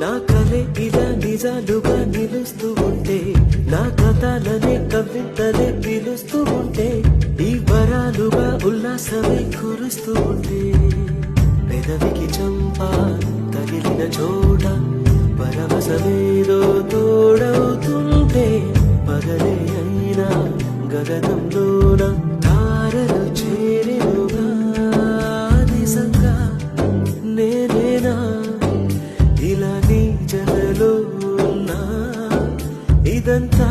నా కలే ఇలా నిజాలుగా నిలుస్తూ ఉంటే, నా కథలనే కవితలే పిలుస్తూ ఉంటే, ఈ వరాలుగా ఉల్లాసమే కురుస్తూ ఉంటే, పెదవికి చంప తగిలిన చోట పరవశమేదో తోడవుతుంటే, పగలే అయినా గగనంలోన తారలు చేరెనుగా, నిజంగా నేనేనా ఇలా నీ జలలో ఉన్నా, ఇదంతా